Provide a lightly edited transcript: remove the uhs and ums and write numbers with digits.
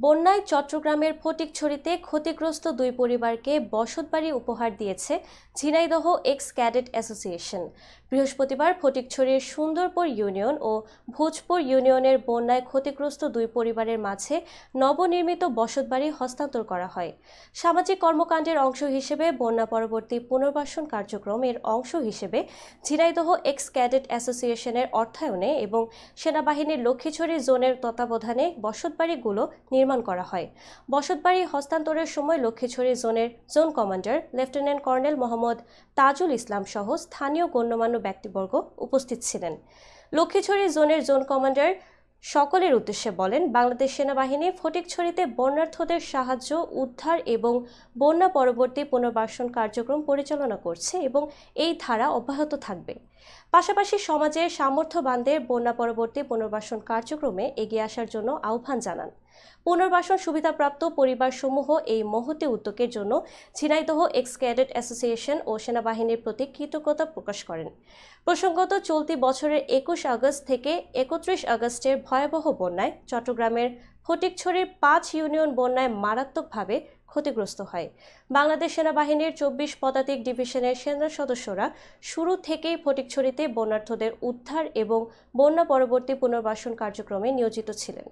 বন্যায় চট্টগ্রামের ফটিকছড়িতে ক্ষতিগ্রস্ত দুই পরিবারকে বসতবাড়ি উপহার দিয়েছে ঝিনাইদহ এক্স ক্যাডেট অ্যাসোসিয়েশন। বৃহস্পতিবার ফটিকছড়ির সুন্দরপুর ইউনিয়ন ও ভোজপুর ইউনিয়নের বন্যায় ক্ষতিগ্রস্ত দুই পরিবারের মাঝে নবনির্মিত বসতবাড়ি হস্তান্তর করা হয়। সামাজিক কর্মকাণ্ডের অংশ হিসেবে বন্যা পরবর্তী পুনর্বাসন কার্যক্রমের অংশ হিসেবে ঝিনাইদহ এক্স ক্যাডেট অ্যাসোসিয়েশনের অর্থায়নে এবং সেনাবাহিনীর লক্ষ্মীছড়ি জোনের তত্ত্বাবধানে বসতবাড়িগুলো নির্মাণ করা হয়। বসতবাড়ি হস্তান্তরের সময় লক্ষ্মীছড়ি জোনের zone commander lieutenant colonel Mohammad Tajul Islam সহ স্থানীয় গণ্যমান্য ব্যক্তিবর্গ উপস্থিত ছিলেন। লক্ষ্মীছড়ি জোনের জোন কমান্ডার সকলের উদ্দেশ্যে বলেন, বাংলাদেশ সেনাবাহিনী ফটিকছড়িতে বন্যার্থদের সাহায্য, উদ্ধার এবং বন্যা পরবর্তী পুনর্বাসন কার্যক্রম পরিচালনা করছে এবং এই ধারা অব্যাহত থাকবে। পাশাপাশি সমাজের সামর্থ্যবানদের বন্যা পরবর্তী পুনর্বাসন কার্যক্রমে এগিয়ে আসার জন্য আহ্বান জানান। পুনর্বাসন সুবিধাপ্রাপ্ত পরিবারসমূহ এই মহতী উদ্যোগের জন্য ঝিনাইদহ এক্স ক্যাডেট অ্যাসোসিয়েশন ও সেনাবাহিনীর প্রতি কৃতজ্ঞতা প্রকাশ করেন। প্রসঙ্গত, চলতি বছরের 21 আগস্ট থেকে 31 আগস্টের ভয়াবহ বন্যায় চট্টগ্রামের ফটিকছড়ির 5 ইউনিয়ন বন্যায় মারাত্মকভাবে ক্ষতিগ্রস্ত হয়। বাংলাদেশ সেনাবাহিনীর 24 পদাতিক ডিভিশনের সেনা সদস্যরা শুরু থেকেই ফটিকছড়িতে বন্যার্থদের উদ্ধার এবং বন্যা পরবর্তী পুনর্বাসন কার্যক্রমে নিয়োজিত ছিলেন।